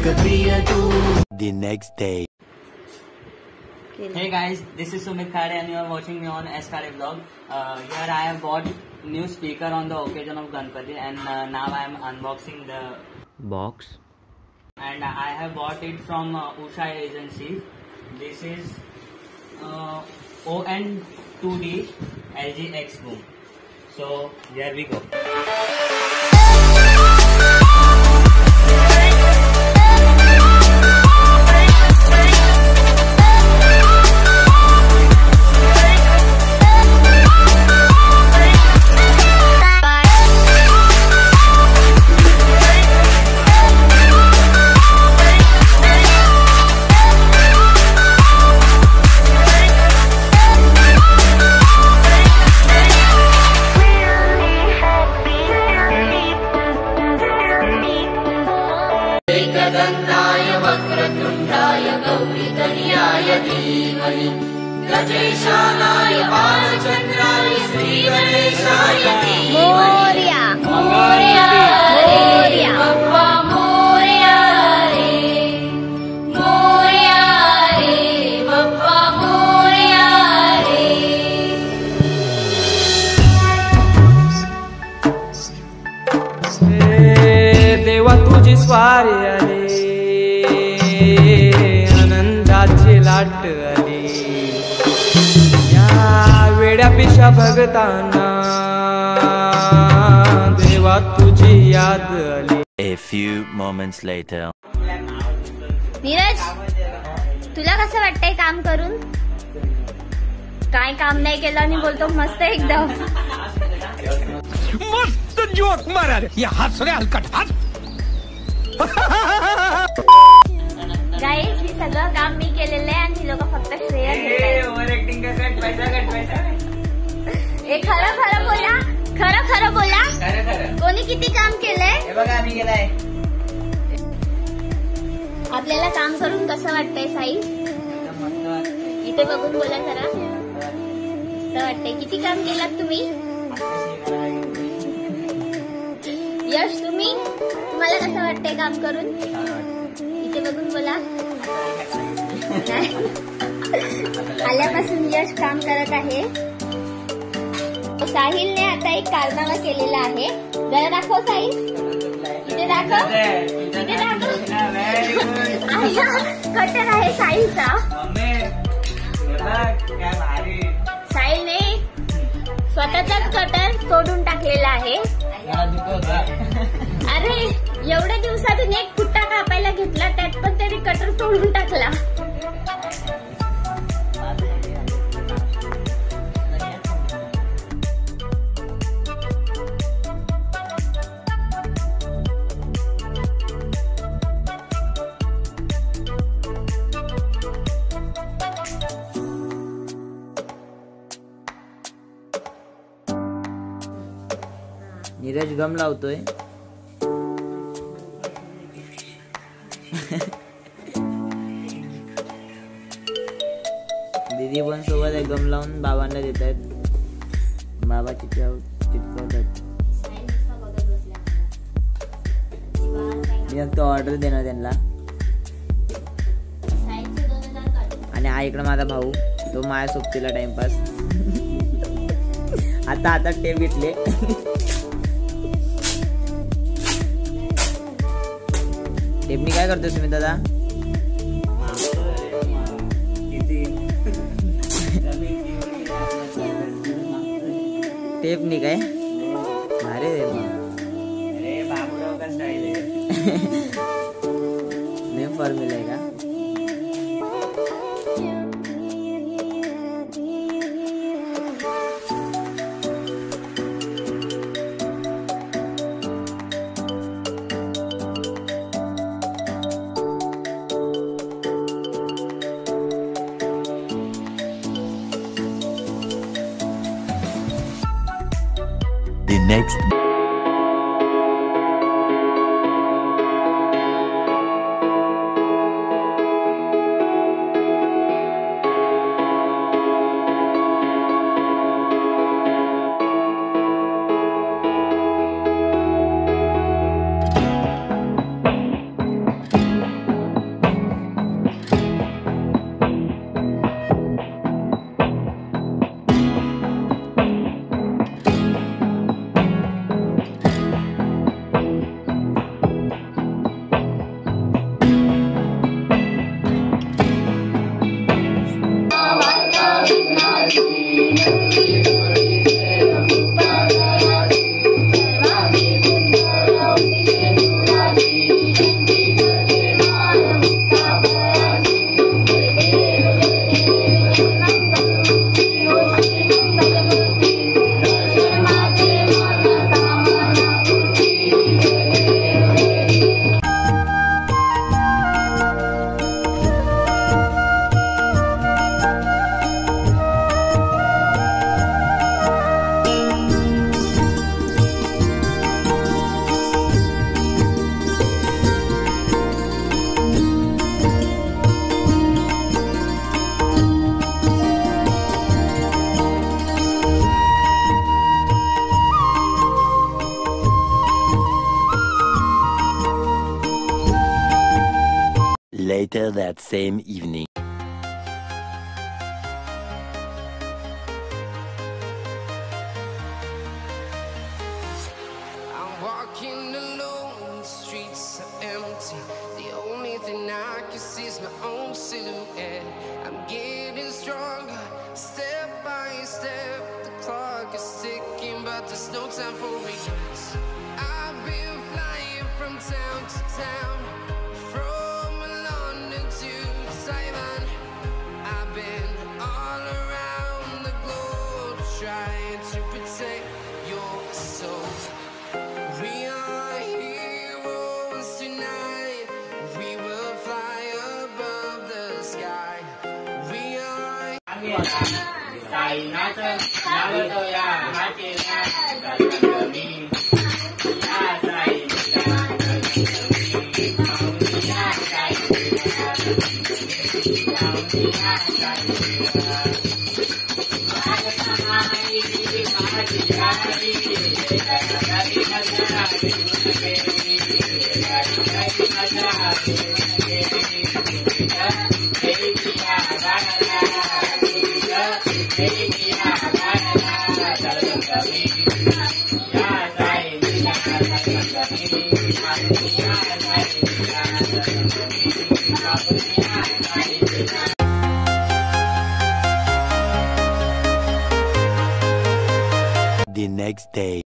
The next day. Hey guys, this is Sumit Khare and you are watching me on S Khare vlog. Here I have bought new speaker on the occasion of Ganpati and now I am unboxing the box. And I have bought it from Usha Agency. This is ON2D LG X Boom. So here we go. एकदन्ताय वक्रतुण्डाय गौरीतनयाय धीमहि गजेशानाय बालचन्द्राय श्रीगणेशाय मोरया मोरया मोरया बप्पा मोरया रे मोरया रे बप्पा मोरया रे देवा तुझी स्वारी आली आनंदाची लाट आली या वेड्या पिशा भगतांना देवा तुझी याद आली. A few moments later. Neeraj, तुला कसं वाटतंय काम करून? काय काम नाही केलं आणि बोलतो मस्त एकदम. मस्त जोक मारा रे या हात रे हलकट हात. गाईस, हे सगळं काम मी केलेलं आहे आणि लोक फक्त श्रेय घेतात. ओव्हर ऍक्टिंग करतात. पैसा. हे खरं बोला, खरं बोला. कोणी किती काम केलंय? हे बघा आम्ही केलंय. आपल्याला काम करून कसं वाटतंय साई? इथे बघून बोला जरा. मस्त वाटतंय. किती काम केलात तुम्ही? यश, तुम्हाला कसं वाटतंय काम करून? इथे बघून बोला. आल्यापासून यश काम करत आहे. साहिलने आता एक कारनामा केलेला आहे. जरा दाखव साहिल. इथे दाखव. कटर आहे साहिलचा. साहिलने स्वतःचाच कटर तोडून टाकलेला आहे. अरे, एवढ्या दिवसातून एक फुट्टा कापायला घेतला, त्यात पण तरी कटर तोडून टाकला. नीरज गम लावतोय. दीदी पण सोबत आहे. गम लावून बाबांना देत आहेत. बाबा चिटकवतात. मी फक्त ऑर्डर देणार त्यांना. आणि हा इकडे माझा भाऊ, तो माझ्या सोबतीला टाइमपास. आता टेप घेतले. टेपनी काय करतोय तुम्ही दादा? टेपनी काय भारी रे. बाबूराव का स्टाईल आहे. नेम फॉर्म्युला आहे का? The next. later that same evening. I'm walking alone, the streets are empty. The only thing I can see is my own silhouette. I'm getting stronger, step by step. The clock is ticking, but there's no time for regrets. I've been flying from town to town, from London to Taiwan. I've been all around the globe, trying to protect your soul. We are heroes tonight. We will fly above the sky. We are The next day.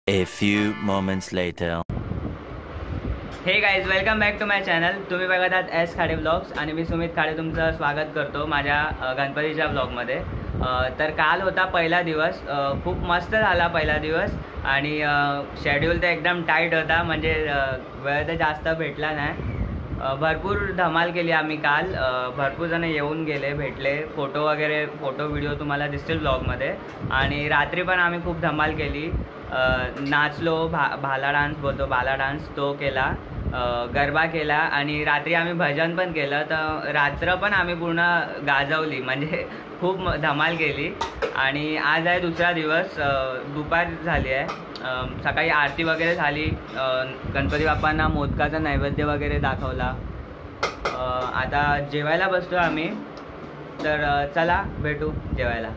A few moments later. Hey guys, welcome back to my channel. तुम्ही बघत आहात S Khade blogs आणि मी सुमित खाडे तुमचं स्वागत करतो माझ्या गणपतीच्या ब्लॉगमध्ये. तर काल होता पहिला दिवस. खूप मस्त झाला पहिला दिवस आणि शेड्यूल तर एकदम टाईट होता, म्हणजे वेळ तर जास्त भेटला नाही. भरपूर धमाल केली आम्ही काल. भरपूर जण येऊन गेले, भेटले, फोटो व्हिडिओ तुम्हाला दिसतील ब्लॉगमध्ये. आणि रात्री पण आम्ही खूप धमाल केली. नाचलो, भाला डान्स तो केला, गरबा केला आणि रात्री आम्ही भजन पण केलं. तर रात्र पण आम्ही पूर्ण गाजवली, म्हणजे खूप धमाल केली. आणि आज आहे दुसरा दिवस. दुपार झाली आहे. सकाळी आरती वगैरे झाली. गणपती बाप्पांना मोदकाचा नैवेद्य वगैरे दाखवला. आता जेवायला बसतो आम्ही. तर चला भेटू जेवायला.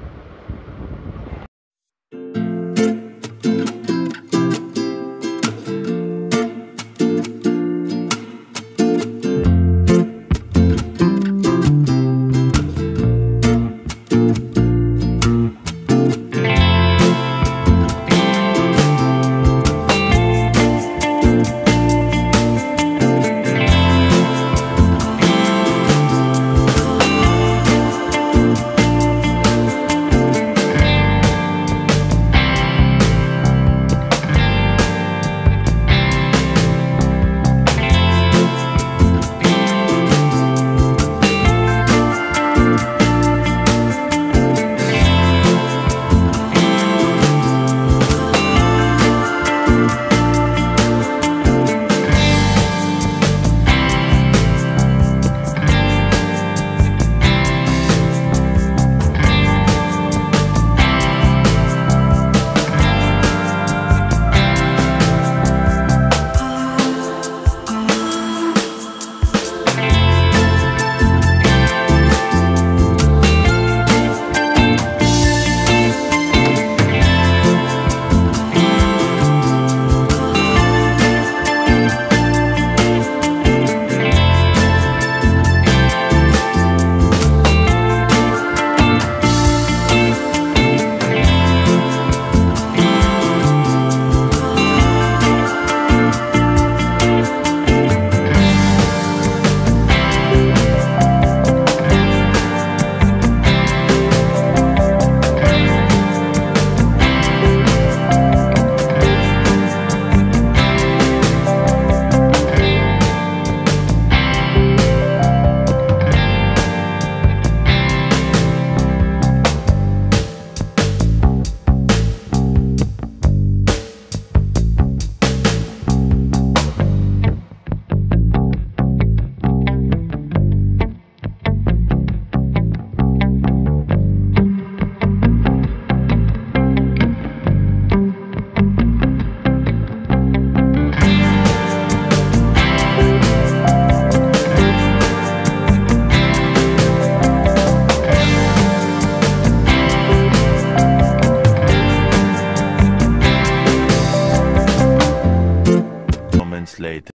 later.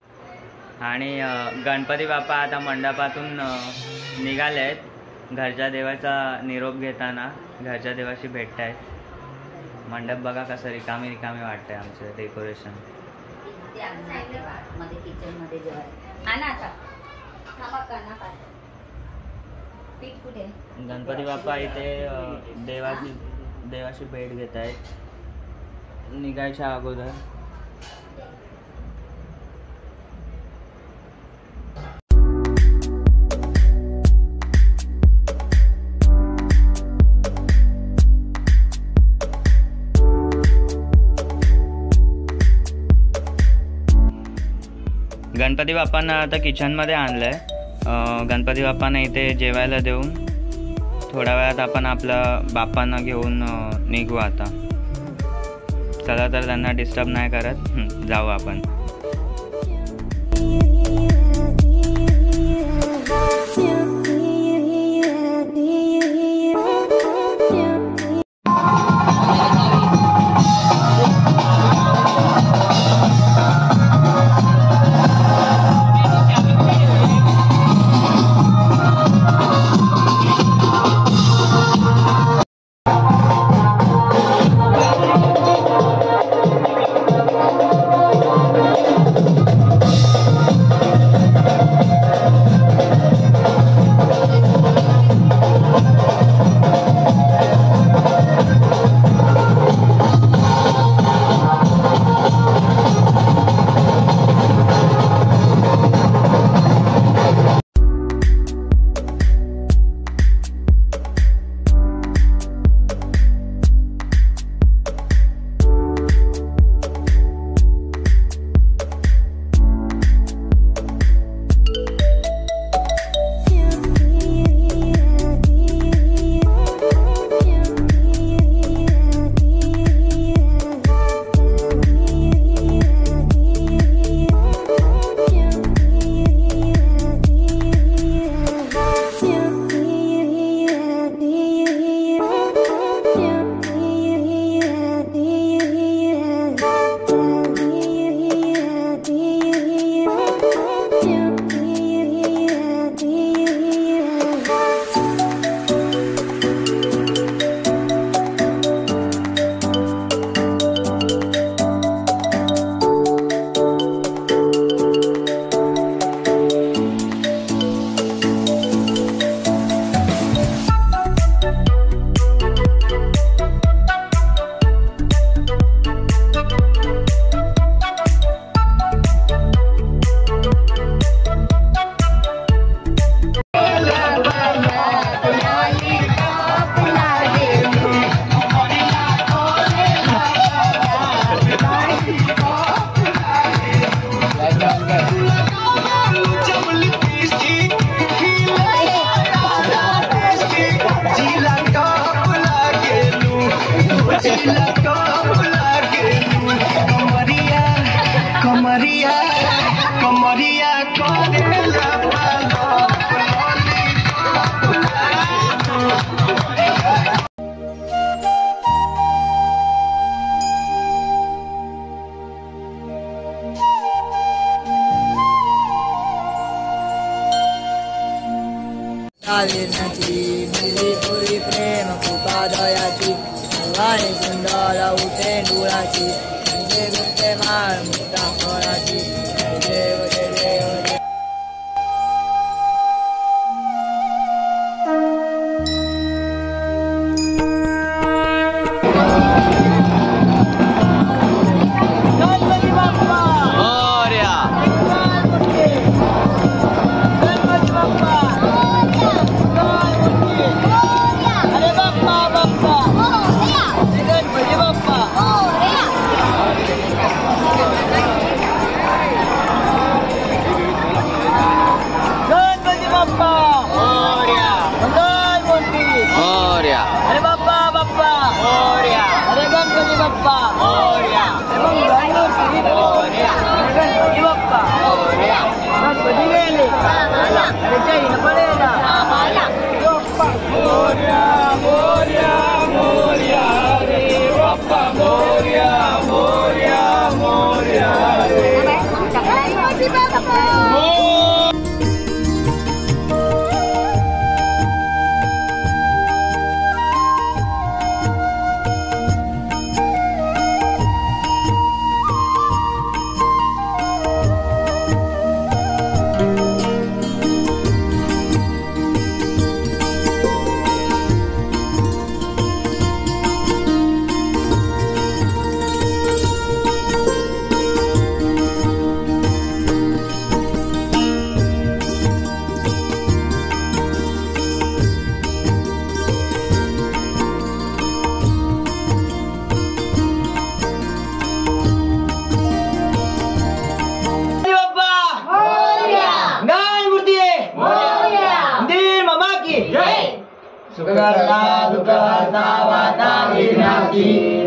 आणि गणपती बाप्पा आता मंडपातून निघालेत घरच्या देवाचा निरोप घेताना. घरच्या देवाशी भेटतायत. मंडप बघा कसं रिकामी रिकामी वाटतंय आमचं डेकोरेशन. गणपती बाप्पा इथे देवाची भेट घेत आहेत निघायच्या अगोदर. गणपती बाप्पांना आता किचनमध्ये आणलं आहे. गणपती बाप्पांना इथे जेवायला देऊन थोड्या वेळात आपण आपल्या बाप्पांना घेऊन निघू आता. चला तर त्यांना डिस्टर्ब नाही करत जाऊ आपण. मिली प्रेम कृपा दयाची सर्वांनी सुंदर उठे डोळाची गुप्ते माळ मुक्ता फळाची देव देव.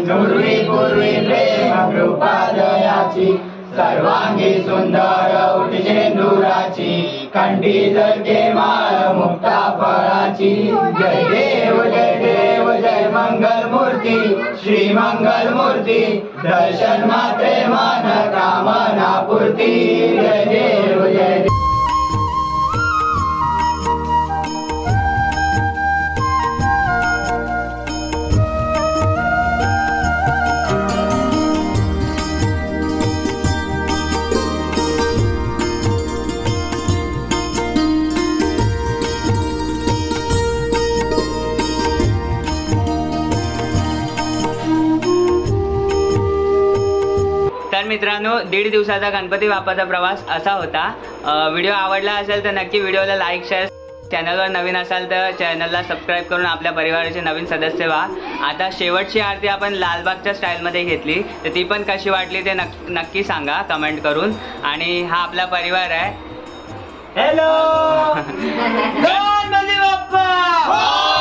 पूर्वी पूर्वी प्रेम कृपा दयाची सर्वांगी सुंदर उठजेंदुराची कंठी जळके माळ मुक्ता फळाची जय देव जय मंगल मूर्ती श्री मंगल मूर्ती दर्शन मात्रे मन कामना पूर्ती जय देव जय देव. तर मित्रांनो 1.5 दिवसाचा गणपती बाप्पाचा प्रवास असा होता. व्हिडिओ आवडला असेल तर नक्की व्हिडिओला लाईक शेअर, चॅनलवर नवीन असाल तर चॅनलला सबस्क्राईब करून आपल्या परिवाराचे नवीन सदस्य व्हा. आता शेवटची आरती आपण लालबागच्या स्टाईलमध्ये घेतली, तर ती पण कशी वाटली ते नक्की सांगा कमेंट करून. आणि हा आपला परिवार आहे. हॅलो गणपती बाप्पा.